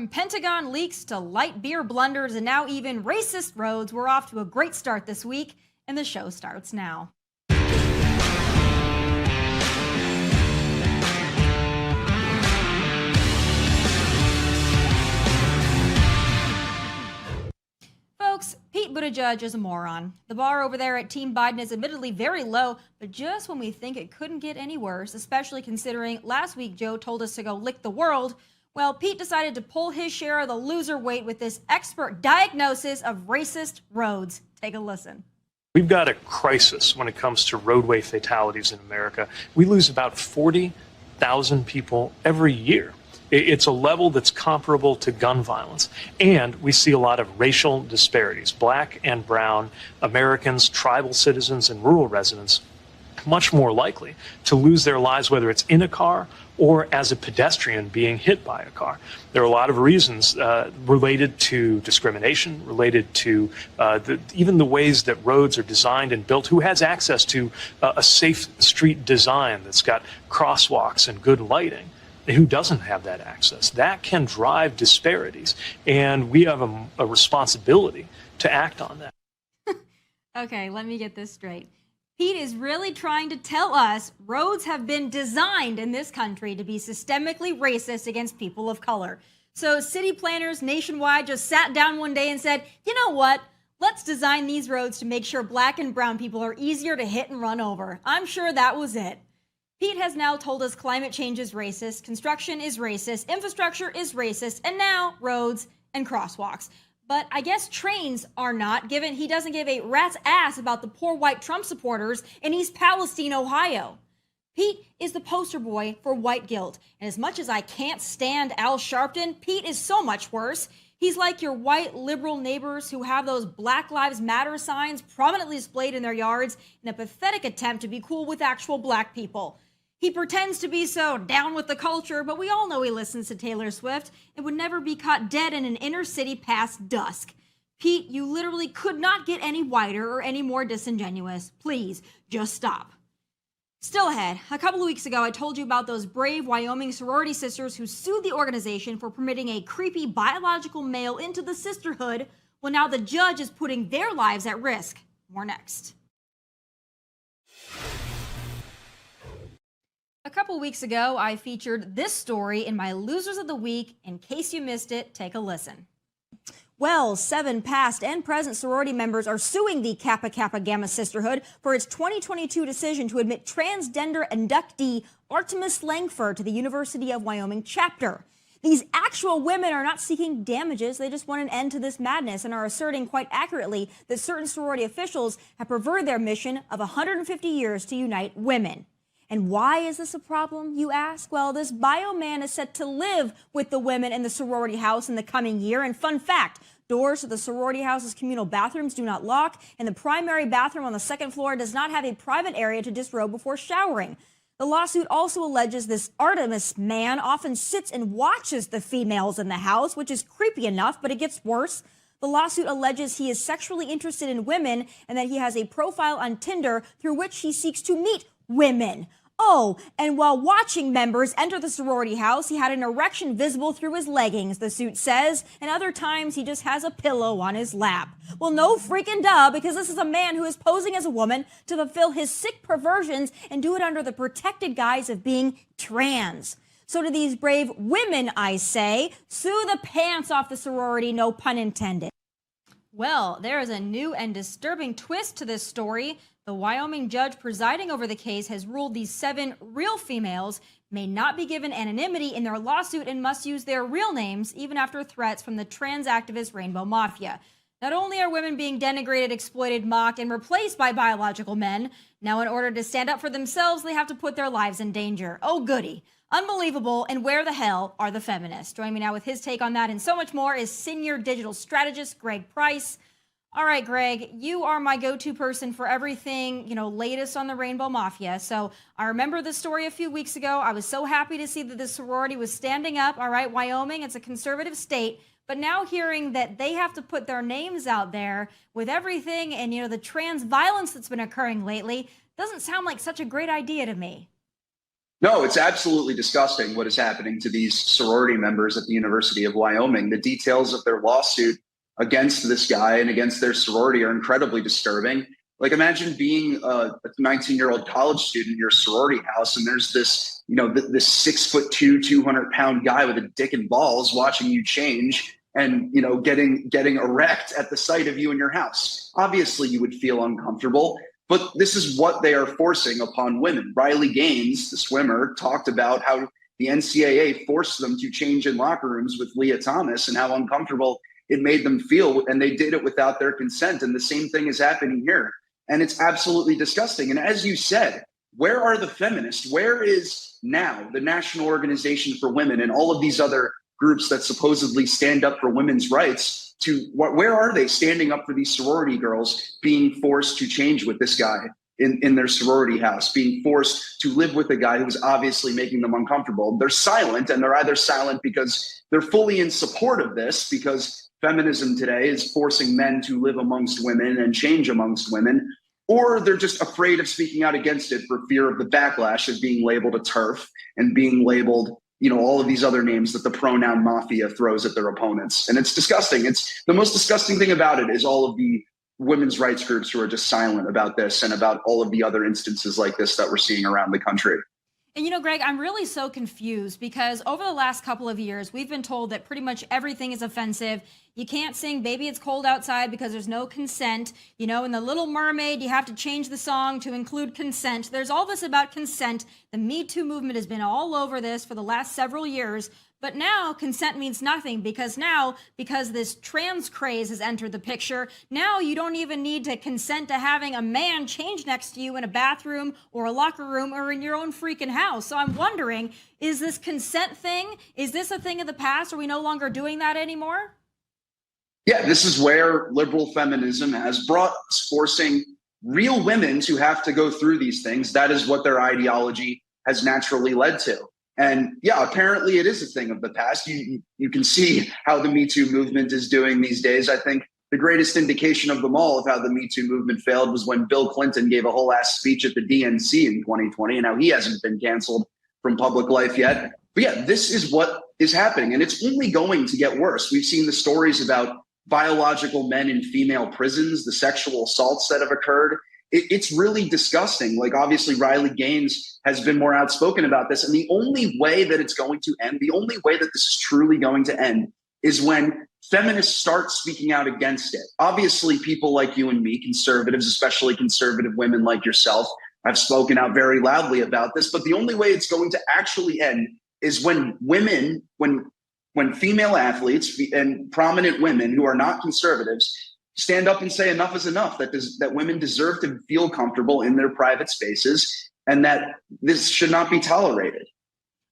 From Pentagon leaks to light beer blunders and now even racist roads, we're off to a great start this week, and the show starts now. Folks, Pete Buttigieg is a moron. The bar over there at Team Biden is admittedly very low, but just when we think it couldn't get any worse, especially considering last week Joe told us to go lick the world, well, Pete decided to pull his share of the loser weight with this expert diagnosis of racist roads. Take a listen. We've got a crisis when it comes to roadway fatalities in America. We lose about 40,000 people every year. It's a level that's comparable to gun violence. And we see a lot of racial disparities. Black and brown Americans, tribal citizens, and rural residents much more likely to lose their lives, whether it's in a car or as a pedestrian being hit by a car. There are a lot of reasons related to discrimination, related to even the ways that roads are designed and built. Who has access to a safe street design that's got crosswalks and good lighting? And who doesn't have that access? That can drive disparities, and we have a responsibility to act on that. Okay, let me get this straight. Pete is really trying to tell us roads have been designed in this country to be systemically racist against people of color. So city planners nationwide just sat down one day and said, you know what? Let's design these roads to make sure black and brown people are easier to hit and run over. I'm sure that was it. Pete has now told us climate change is racist, construction is racist, infrastructure is racist, and now roads and crosswalks. But I guess trains are not, given he doesn't give a rat's ass about the poor white Trump supporters in East Palestine, Ohio. Pete is the poster boy for white guilt. And as much as I can't stand Al Sharpton, Pete is so much worse. He's like your white liberal neighbors who have those Black Lives Matter signs prominently displayed in their yards in a pathetic attempt to be cool with actual black people. He pretends to be so down with the culture, but we all know he listens to Taylor Swift and would never be caught dead in an inner city past dusk. Pete, you literally could not get any whiter or any more disingenuous. Please, just stop. Still ahead, a couple of weeks ago, I told you about those brave Wyoming sorority sisters who sued the organization for permitting a creepy biological male into the sisterhood. Well, now the judge is putting their lives at risk. More next. A couple weeks ago, I featured this story in my Losers of the Week. In case you missed it, take a listen. Well, 7 past and present sorority members are suing the Kappa Kappa Gamma Sisterhood for its 2022 decision to admit transgender inductee Artemis Langford to the University of Wyoming chapter. These actual women are not seeking damages. They just want an end to this madness and are asserting quite accurately that certain sorority officials have perverted their mission of 150 years to unite women. And why is this a problem, you ask? Well, this bio man is set to live with the women in the sorority house in the coming year. And fun fact, doors to the sorority house's communal bathrooms do not lock, and the primary bathroom on the second floor does not have a private area to disrobe before showering. The lawsuit also alleges this Artemis man often sits and watches the females in the house, which is creepy enough, but it gets worse. The lawsuit alleges he is sexually interested in women and that he has a profile on Tinder through which he seeks to meet women. Oh, and while watching members enter the sorority house, he had an erection visible through his leggings, the suit says, and other times he just has a pillow on his lap. Well, no freaking duh, because this is a man who is posing as a woman to fulfill his sick perversions and do it under the protected guise of being trans. So to these brave women, I say, sue the pants off the sorority, no pun intended. Well, there is a new and disturbing twist to this story. The Wyoming judge presiding over the case has ruled these 7 real females may not be given anonymity in their lawsuit and must use their real names, even after threats from the trans activist Rainbow Mafia. Not only are women being denigrated, exploited, mocked, and replaced by biological men, now in order to stand up for themselves, they have to put their lives in danger. Oh, goody. Unbelievable, and where the hell are the feminists? Joining me now with his take on that and so much more is Senior Digital Strategist Greg Price. All right, Greg, you are my go-to person for everything, latest on the Rainbow Mafia. So I remember this story a few weeks ago. I was so happy to see that the sorority was standing up. All right, Wyoming, it's a conservative state. But now hearing that they have to put their names out there with everything and, the trans violence that's been occurring lately doesn't sound like such a great idea to me. No, it's absolutely disgusting what is happening to these sorority members at the University of Wyoming. The details of their lawsuit against this guy and against their sorority are incredibly disturbing. Like, imagine being a 19-year-old college student in your sorority house, and there's this, this 6'2", 200-pound guy with a dick and balls watching you change and, getting erect at the sight of you in your house. Obviously, you would feel uncomfortable. But this is what they are forcing upon women. Riley Gaines, the swimmer, talked about how the NCAA forced them to change in locker rooms with Leah Thomas and how uncomfortable it made them feel. And they did it without their consent. And the same thing is happening here. And it's absolutely disgusting. And as you said, where are the feminists? Where is now the National Organization for Women and all of these other groups that supposedly stand up for women's rights? Where are they standing up for these sorority girls being forced to change with this guy in their sorority house, being forced to live with a guy who's obviously making them uncomfortable? They're silent, and they're either silent because they're fully in support of this, because feminism today is forcing men to live amongst women and change amongst women, or they're just afraid of speaking out against it for fear of the backlash of being labeled a TERF and being labeled all of these other names that the pronoun mafia throws at their opponents. And it's disgusting. It's the most disgusting thing about it is all of the women's rights groups who are just silent about this and about all of the other instances like this that we're seeing around the country. And Greg, I'm really so confused because over the last couple of years, we've been told that pretty much everything is offensive. You can't sing Baby It's Cold Outside because there's no consent. In The Little Mermaid, you have to change the song to include consent. There's all this about consent. The Me Too movement has been all over this for the last several years. But now consent means nothing because this trans craze has entered the picture, now you don't even need to consent to having a man change next to you in a bathroom or a locker room or in your own freaking house. So I'm wondering, is this consent thing, is this a thing of the past? Are we no longer doing that anymore? Yeah, this is where liberal feminism has brought us, forcing real women to have to go through these things. That is what their ideology has naturally led to. And yeah, apparently it is a thing of the past. You can see how the Me Too movement is doing these days. I think the greatest indication of them all of how the Me Too movement failed was when Bill Clinton gave a whole ass speech at the DNC in 2020 and how he hasn't been canceled from public life yet. But yeah, this is what is happening, and it's only going to get worse. We've seen the stories about biological men in female prisons, the sexual assaults that have occurred. It's really disgusting. Like, obviously, Riley Gaines has been more outspoken about this. And the only way that it's going to end, the only way that this is truly going to end, is when feminists start speaking out against it. Obviously, people like you and me, conservatives, especially conservative women like yourself, have spoken out very loudly about this. But the only way it's going to actually end is when women, when female athletes and prominent women who are not conservatives stand up and say enough is enough, that women deserve to feel comfortable in their private spaces and that this should not be tolerated.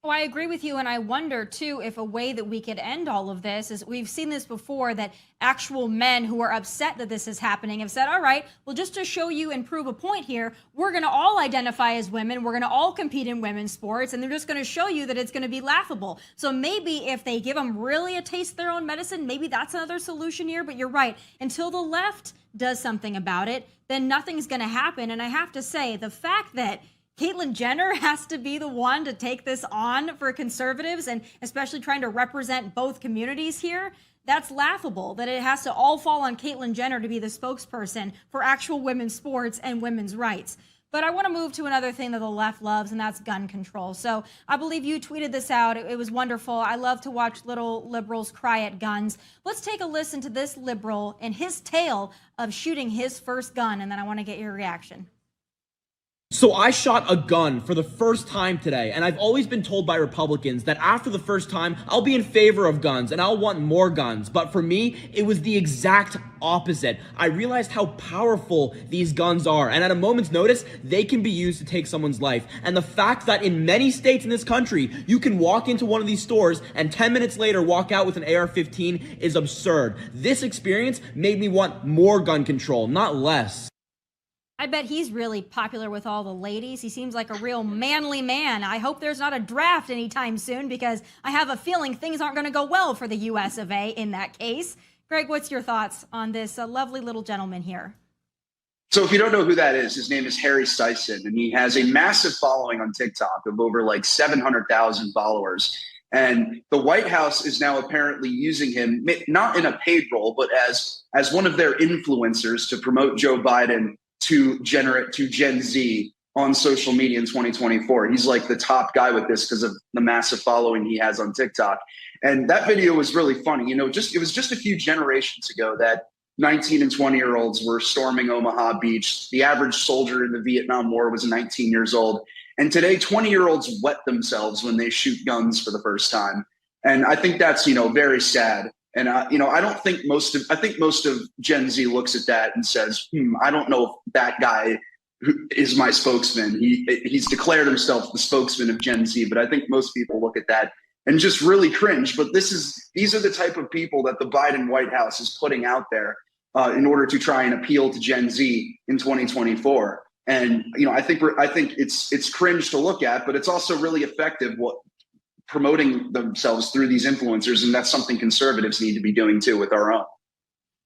Oh, I agree with you. And I wonder, too, if a way that we could end all of this is, we've seen this before, that actual men who are upset that this is happening have said, all right, well, just to show you and prove a point here, we're going to all identify as women. We're going to all compete in women's sports. And they're just going to show you that it's going to be laughable. So maybe if they give them really a taste of their own medicine, maybe that's another solution here. But you're right. Until the left does something about it, then nothing's going to happen. And I have to say, the fact that Caitlyn Jenner has to be the one to take this on for conservatives, and especially trying to represent both communities here, that's laughable, that it has to all fall on Caitlyn Jenner to be the spokesperson for actual women's sports and women's rights. But I want to move to another thing that the left loves, and that's gun control. So I believe you tweeted this out. It was wonderful. I love to watch little liberals cry at guns. Let's take a listen to this liberal and his tale of shooting his first gun, and then I want to get your reaction. So I shot a gun for the first time today, and I've always been told by Republicans that after the first time, I'll be in favor of guns and I'll want more guns. But for me, it was the exact opposite. I realized how powerful these guns are, and at a moment's notice, they can be used to take someone's life. And the fact that in many states in this country, you can walk into one of these stores and 10 minutes later walk out with an AR-15 is absurd. This experience made me want more gun control, not less. I bet he's really popular with all the ladies. He seems like a real manly man. I hope there's not a draft anytime soon, because I have a feeling things aren't going to go well for the US of A in that case. Greg, what's your thoughts on this lovely little gentleman here? So if you don't know who that is, his name is Harry Sison, and he has a massive following on TikTok of over like 700,000 followers. And the White House is now apparently using him, not in a paid role, but as one of their influencers to promote Joe Biden to Gen Z on social media in 2024. He's like the top guy with this because of the massive following he has on TikTok. And that video was really funny. It was just a few generations ago that 19 and 20-year-olds were storming Omaha Beach. The average soldier in the Vietnam War was 19 years old. And today, 20-year-olds wet themselves when they shoot guns for the first time. And I think that's, very sad. And, I think most of Gen Z looks at that and says, I don't know if that guy is my spokesman. He's declared himself the spokesman of Gen Z. But I think most people look at that and just really cringe. But these are the type of people that the Biden White House is putting out there in order to try and appeal to Gen Z in 2024. And I think it's cringe to look at, but it's also really effective promoting themselves through these influencers, and that's something conservatives need to be doing too with our own.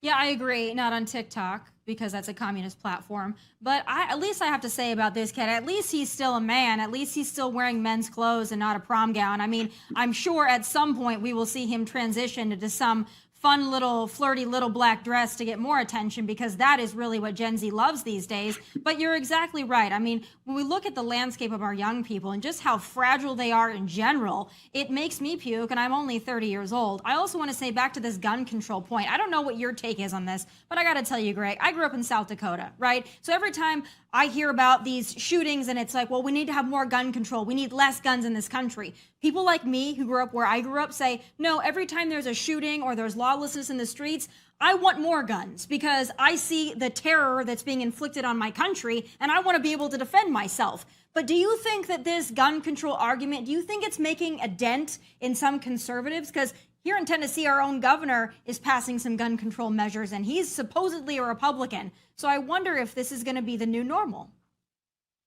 Yeah, I agree. Not on TikTok, because that's a communist platform. But at least I have to say about this kid, at least he's still a man. At least he's still wearing men's clothes and not a prom gown. I mean, I'm sure at some point we will see him transition into some fun little flirty little black dress to get more attention, because that is really what Gen Z loves these days. But you're exactly right. I mean, when we look at the landscape of our young people and just how fragile they are in general, it makes me puke, and I'm only 30 years old. I also want to say, back to this gun control point, I don't know what your take is on this, but I got to tell you, Greg, I grew up in South Dakota, right? So every time I hear about these shootings and it's like, well, we need to have more gun control. We need less guns in this country. People like me who grew up where I grew up say, no, every time there's a shooting or there's lawlessness in the streets, I want more guns because I see the terror that's being inflicted on my country and I want to be able to defend myself. But do you think that this gun control argument, do you think it's making a dent in some conservatives? Because here in Tennessee, our own governor is passing some gun control measures, and he's supposedly a Republican. So I wonder if this is going to be the new normal.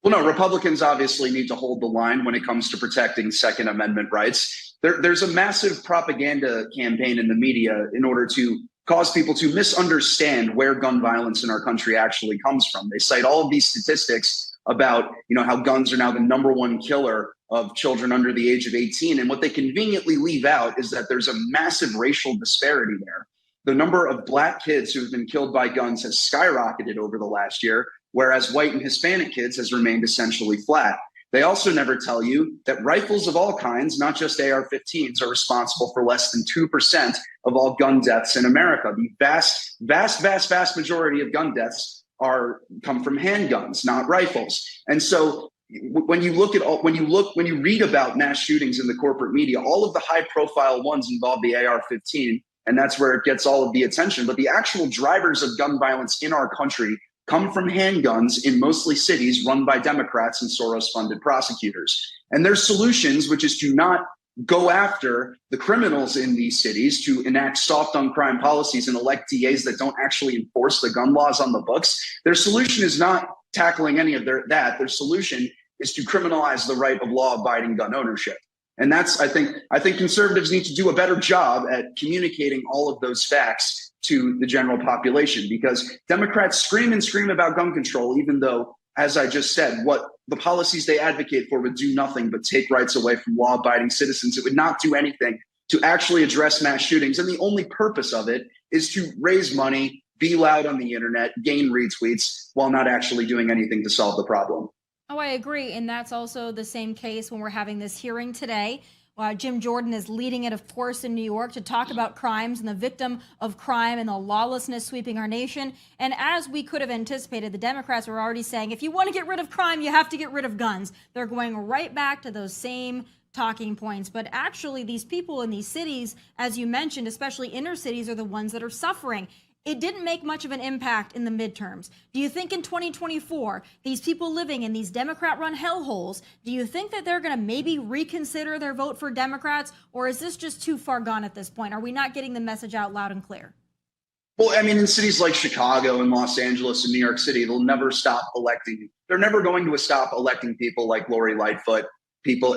Well, no, Republicans obviously need to hold the line when it comes to protecting Second Amendment rights. There's a massive propaganda campaign in the media in order to cause people to misunderstand where gun violence in our country actually comes from. They cite all of these statistics about, how guns are now the #1 killer of children under the age of 18. And what they conveniently leave out is that there's a massive racial disparity there. The number of Black kids who have been killed by guns has skyrocketed over the last year, whereas white and Hispanic kids has remained essentially flat. They also never tell you that rifles of all kinds, not just AR-15s, are responsible for less than 2% of all gun deaths in America. The vast majority of gun deaths come from handguns, not rifles. And so when you read about mass shootings in the corporate media, all of the high-profile ones involve the AR-15, and that's where it gets all of the attention. But the actual drivers of gun violence in our country come from handguns in mostly cities run by Democrats and Soros-funded prosecutors. And their solutions, which is to not go after the criminals in these cities, to enact soft on crime policies and elect DAs that don't actually enforce the gun laws on the books, their solution is not tackling any of that. Their solution is to criminalize the right of law-abiding gun ownership. And that's, I think conservatives need to do a better job at communicating all of those facts to the general population, because Democrats scream about gun control, even though, as I just said, what the policies they advocate for would do nothing but take rights away from law-abiding citizens. It would not do anything to actually address mass shootings. And the only purpose of it is to raise money, be loud on the internet, gain retweets, while not actually doing anything to solve the problem. Oh, I agree. And that's also the same case when we're having this hearing today. Jim Jordan is leading it, of course, in New York to talk about crimes and the victim of crime and the lawlessness sweeping our nation. And as we could have anticipated, the Democrats were already saying, if you want to get rid of crime, you have to get rid of guns. They're going right back to those same talking points. But actually, these people in these cities, as you mentioned, especially inner cities, are the ones that are suffering. It didn't make much of an impact in the midterms. Do you think in 2024, these people living in these Democrat-run hellholes, do you think that they're going to maybe reconsider their vote for Democrats? Or is this just too far gone at this point? Are we not getting the message out loud and clear? Well, I mean, in cities like Chicago and Los Angeles and New York City, they'll never stop electing. They're never going to stop electing people like Lori Lightfoot, people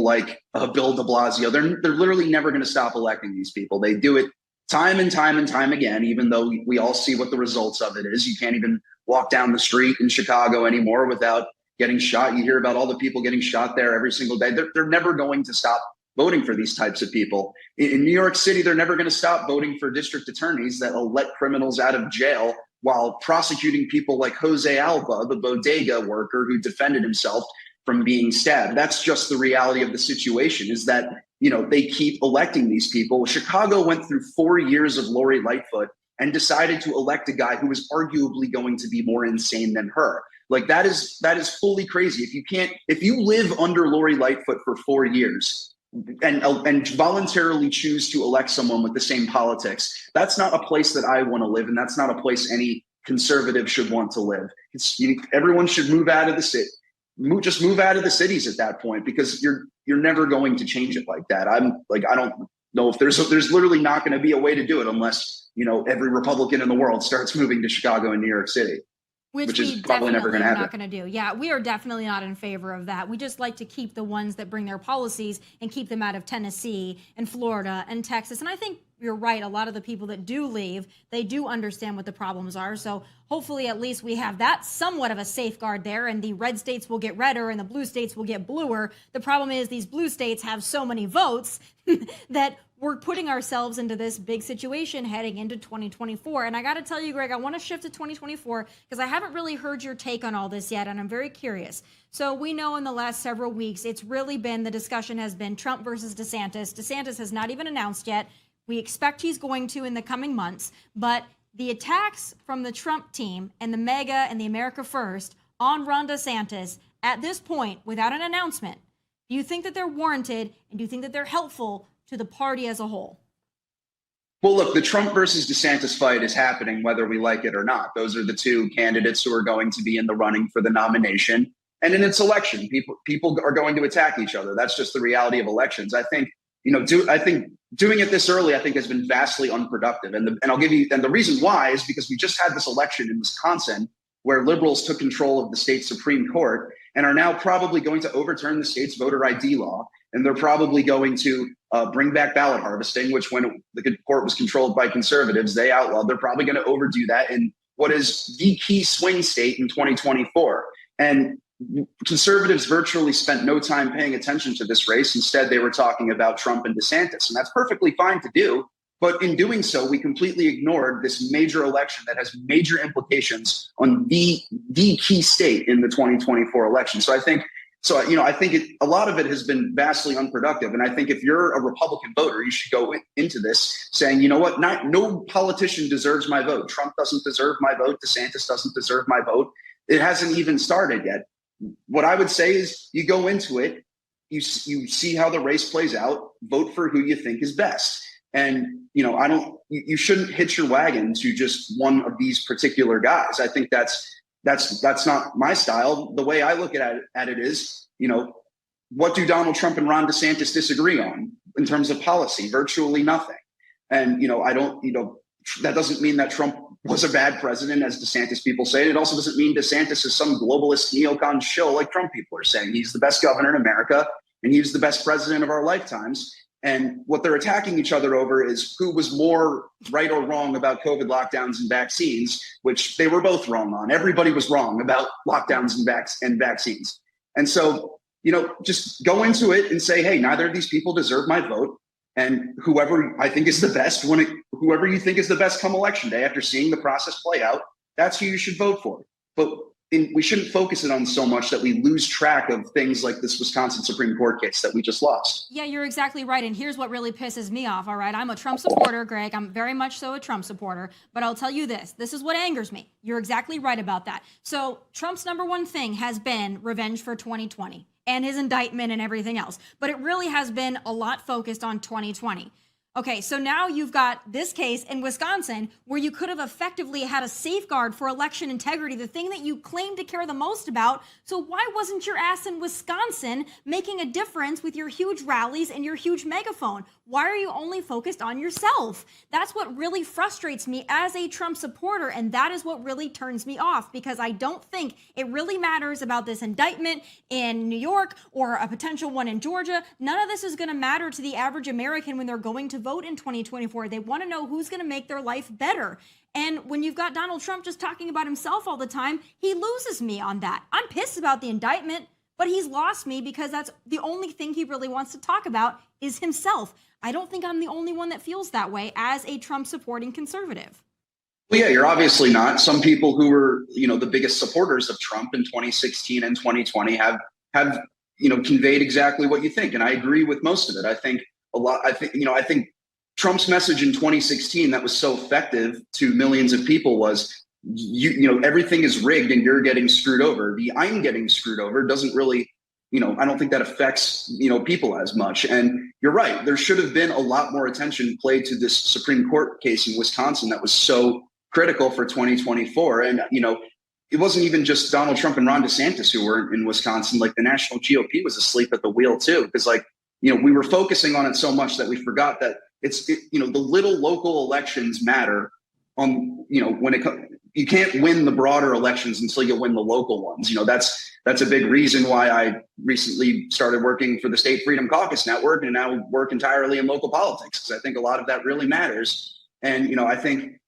like Bill de Blasio. They're literally never going to stop electing these people. They do it time and time and time again, even though we all see what the results of it is. You can't even walk down the street in Chicago anymore without getting shot. You hear about all the people getting shot there every single day. They're never going to stop voting for these types of people. In New York City, they're never going to stop voting for district attorneys that will let criminals out of jail while prosecuting people like Jose Alba, the bodega worker who defended himself from being stabbed. That's just the reality of the situation, is that, they keep electing these people. Chicago went through 4 years of Lori Lightfoot and decided to elect a guy who was arguably going to be more insane than her. Like, that is fully crazy. If you live under Lori Lightfoot for 4 years and voluntarily choose to elect someone with the same politics, that's not a place that I want to live, and that's not a place any conservative should want to live. Everyone should move out of the city. Just move out of the cities at that point, because you're never going to change it like that. I don't know if there's literally not going to be a way to do it unless, every Republican in the world starts moving to Chicago and New York City. Which is probably never going to happen. Not going to do. Yeah, we are definitely not in favor of that. We just like to keep the ones that bring their policies and keep them out of Tennessee and Florida and Texas. And I think you're right. A lot of the people that do leave, they do understand what the problems are. So hopefully at least we have that somewhat of a safeguard there, and the red states will get redder and the blue states will get bluer. The problem is these blue states have so many votes that we're putting ourselves into this big situation heading into 2024. And I got to tell you, Greg, I want to shift to 2024 because I haven't really heard your take on all this yet, and I'm very curious. So we know in the last several weeks, it's really been, the discussion has been Trump versus DeSantis. DeSantis has not even announced yet. We expect he's going to in the coming months, but the attacks from the Trump team and the MAGA and the America First on Ron DeSantis at this point, without an announcement, do you think that they're warranted, and do you think that they're helpful to the party as a whole? Well, look, the Trump versus DeSantis fight is happening whether we like it or not. Those are the two candidates who are going to be in the running for the nomination. And in its election, people are going to attack each other. That's just the reality of elections. I think, I think doing it this early, I think, has been vastly unproductive. And I'll give you, and the reason why is because we just had this election in Wisconsin where liberals took control of the state Supreme Court and are now probably going to overturn the state's voter ID law. And they're probably going to bring back ballot harvesting, which when the court was controlled by conservatives, they outlawed. They're probably going to overdo that in what is the key swing state in 2024. And conservatives virtually spent no time paying attention to this race. Instead, they were talking about Trump and DeSantis. And that's perfectly fine to do. But in doing so, we completely ignored this major election that has major implications on the key state in the 2024 election. So I think a lot of it has been vastly unproductive. And I think if you're a Republican voter, you should go into this saying, you know what, no politician deserves my vote. Trump doesn't deserve my vote. DeSantis doesn't deserve my vote. It hasn't even started yet. What I would say is you go into it, you see how the race plays out, vote for who you think is best. And, you shouldn't hitch your wagon to just one of these particular guys. I think that's not my style. The way I look at it is, what do Donald Trump and Ron DeSantis disagree on in terms of policy? Virtually nothing. And, that doesn't mean that Trump was a bad president, as DeSantis people say. It also doesn't mean DeSantis is some globalist neocon shill like Trump people are saying. He's the best governor in America, and he's the best president of our lifetimes. And what they're attacking each other over is who was more right or wrong about COVID lockdowns and vaccines, which they were both wrong on. Everybody was wrong about lockdowns and vaccines. And so, just go into it and say, hey, neither of these people deserve my vote. And whoever I think is the best, whoever you think is the best come election day, after seeing the process play out, that's who you should vote for. But we shouldn't focus it on so much that we lose track of things like this Wisconsin Supreme Court case that we just lost. Yeah, you're exactly right. And here's what really pisses me off, all right? I'm a Trump supporter, Greg. I'm very much so a Trump supporter. But I'll tell you this. This is what angers me. You're exactly right about that. So Trump's number one thing has been revenge for 2020 and his indictment and everything else. But it really has been a lot focused on 2020. Okay, so now you've got this case in Wisconsin where you could have effectively had a safeguard for election integrity, the thing that you claim to care the most about. So why wasn't your ass in Wisconsin making a difference with your huge rallies and your huge megaphone? Why are you only focused on yourself? That's what really frustrates me as a Trump supporter, and that is what really turns me off, because I don't think it really matters about this indictment in New York or a potential one in Georgia. None of this is going to matter to the average American when they're going to vote in 2024. They want to know who's going to make their life better. And when you've got Donald Trump just talking about himself all the time, he loses me on that. I'm pissed about the indictment, but he's lost me because that's the only thing he really wants to talk about is himself. I don't think I'm the only one that feels that way as a Trump supporting conservative. Well, yeah, you're obviously not. Some people who were, the biggest supporters of Trump in 2016 and 2020 have conveyed exactly what you think. And I agree with most of it. I think Trump's message in 2016 that was so effective to millions of people was, everything is rigged and you're getting screwed over. The I'm getting screwed over doesn't really, I don't think that affects, people as much. And you're right. There should have been a lot more attention played to this Supreme Court case in Wisconsin that was so critical for 2024. And, it wasn't even just Donald Trump and Ron DeSantis who were in Wisconsin. Like the national GOP was asleep at the wheel too, because we were focusing on it so much that we forgot that the little local elections matter when it comes. You can't win the broader elections until you win the local ones. That's a big reason why I recently started working for the State Freedom Caucus Network and now work entirely in local politics, because I think a lot of that really matters. And, I think,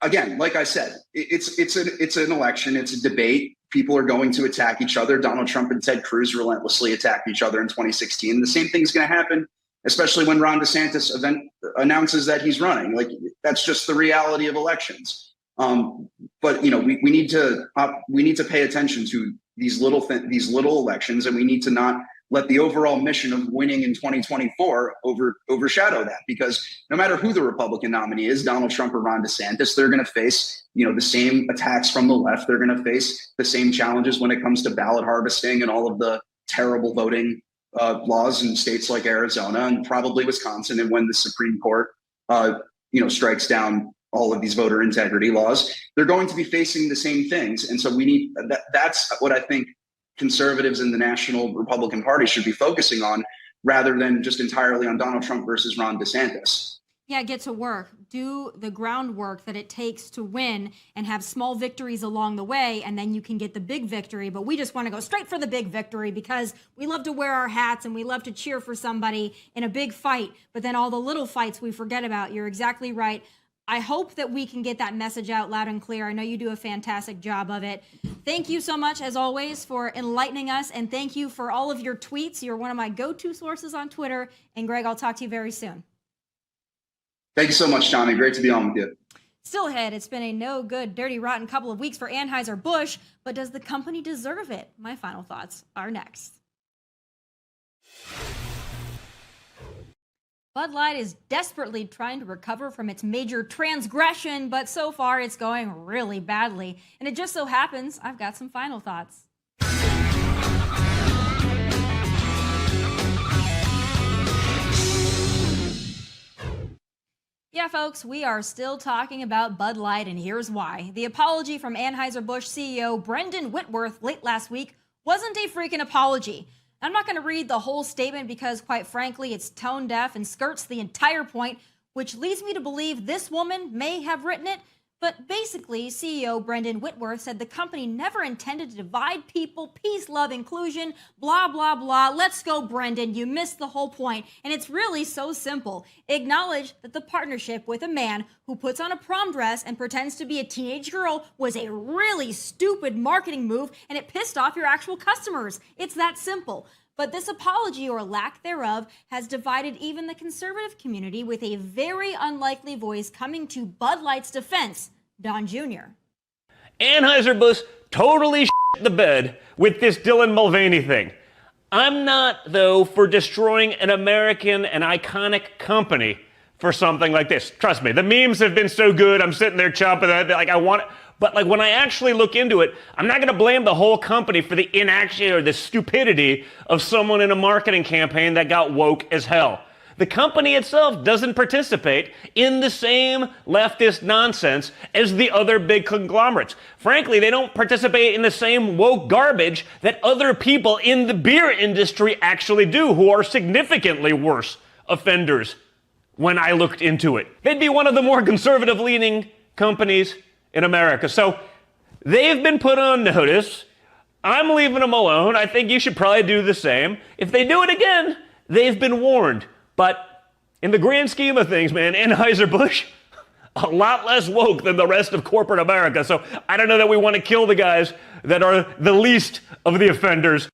again, like I said, it's an election. It's a debate. People are going to attack each other. Donald Trump and Ted Cruz relentlessly attacked each other in 2016. The same thing is going to happen, especially when Ron DeSantis announces that he's running. Like, that's just the reality of elections. But we need to pay attention to these little elections, and we need to not let the overall mission of winning in 2024 overshadow that, because no matter who the Republican nominee is, Donald Trump or Ron DeSantis, they're going to face, the same attacks from the left. They're going to face the same challenges when it comes to ballot harvesting and all of the terrible voting laws in states like Arizona and probably Wisconsin. And when the Supreme Court, strikes down all of these voter integrity laws, they're going to be facing the same things. And so we need that's what I think conservatives in the National Republican Party should be focusing on, rather than just entirely on Donald Trump versus Ron DeSantis. Yeah, get to work. Do the groundwork that it takes to win and have small victories along the way, and then you can get the big victory. But we just want to go straight for the big victory because we love to wear our hats and we love to cheer for somebody in a big fight. But then all the little fights we forget about. You're exactly right. I hope that we can get that message out loud and clear. I know you do a fantastic job of it. Thank you so much, as always, for enlightening us. And thank you for all of your tweets. You're one of my go-to sources on Twitter. And Greg, I'll talk to you very soon. Thank you so much, Tommy. Great to be on with you. Still ahead, it's been a no good, dirty, rotten couple of weeks for Anheuser-Busch, but does the company deserve it? My final thoughts are next. Bud Light is desperately trying to recover from its major transgression, but so far it's going really badly. And it just so happens I've got some final thoughts. Yeah, folks, we are still talking about Bud Light, and here's why. The apology from Anheuser-Busch CEO Brendan Whitworth late last week wasn't a freaking apology. I'm not going to read the whole statement because, quite frankly, it's tone deaf and skirts the entire point, which leads me to believe this woman may have written it. But basically, CEO Brendan Whitworth said the company never intended to divide people, peace, love, inclusion, blah, blah, blah. Let's go, Brendan. You missed the whole point. And it's really so simple. Acknowledge that the partnership with a man who puts on a prom dress and pretends to be a teenage girl was a really stupid marketing move, and it pissed off your actual customers. It's that simple. But this apology, or lack thereof, has divided even the conservative community, with a very unlikely voice coming to Bud Light's defense, Don Jr. Anheuser-Busch totally shit the bed with this Dylan Mulvaney thing. I'm not, though, for destroying an American and iconic company for something like this. Trust me, the memes have been so good. I'm sitting there chomping at it, like I want it. But like when I actually look into it, I'm not going to blame the whole company for the inaction or the stupidity of someone in a marketing campaign that got woke as hell. The company itself doesn't participate in the same leftist nonsense as the other big conglomerates. Frankly, they don't participate in the same woke garbage that other people in the beer industry actually do, who are significantly worse offenders when I looked into it. They'd be one of the more conservative-leaning companies in America. So they've been put on notice. I'm leaving them alone. I think you should probably do the same. If they do it again, they've been warned. But In the grand scheme of things, man, Anheuser-Busch, a lot less woke than the rest of corporate America. So I don't know that we want to kill the guys that are the least of the offenders.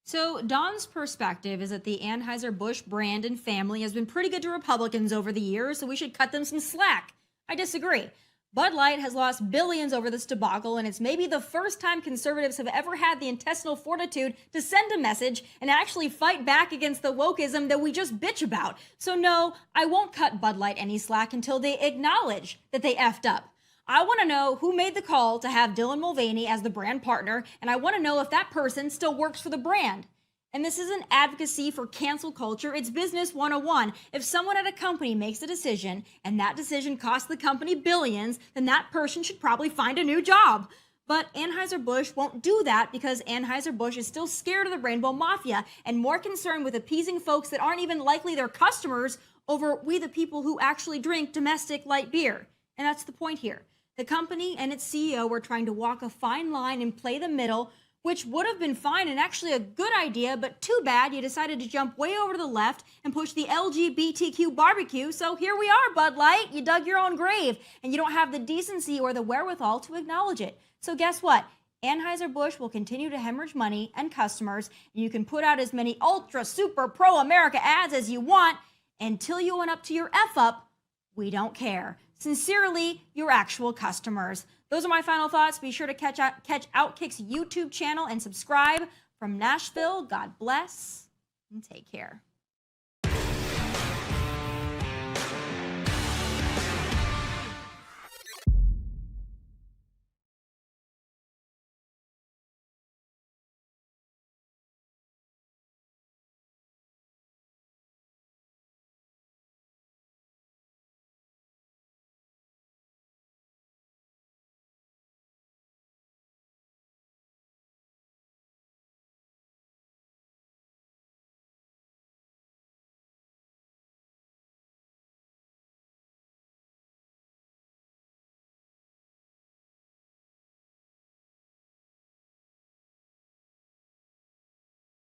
So Don's perspective is that the Anheuser-Busch brand and family has been pretty good to Republicans over the years, so we should cut them some slack. I disagree. Bud Light has lost billions over this debacle, and it's maybe the first time conservatives have ever had the intestinal fortitude to send a message and actually fight back against the wokeism that we just bitch about. So no, I won't cut Bud Light any slack until they acknowledge that they effed up. I want to know who made the call to have Dylan Mulvaney as the brand partner, and I want to know if that person still works for the brand. And this isn't advocacy for cancel culture, it's business 101. If someone at a company makes a decision and that decision costs the company billions, then that person should probably find a new job. But Anheuser-Busch won't do that because Anheuser-Busch is still scared of the Rainbow Mafia and more concerned with appeasing folks that aren't even likely their customers over we the people who actually drink domestic light beer. And that's the point here. The company and its CEO were trying to walk a fine line and play the middle, which would have been fine and actually a good idea, but too bad you decided to jump way over to the left and push the LGBTQ barbecue. So here we are, Bud Light. You dug your own grave, and you don't have the decency or the wherewithal to acknowledge it. So guess what? Anheuser-Busch will continue to hemorrhage money and customers, and you can put out as many ultra super pro-America ads as you want. Until you own up to your F-up, we don't care. Sincerely, your actual customers. Those are my final thoughts. Be sure to catch OutKick's YouTube channel and subscribe. From Nashville, God bless and take care.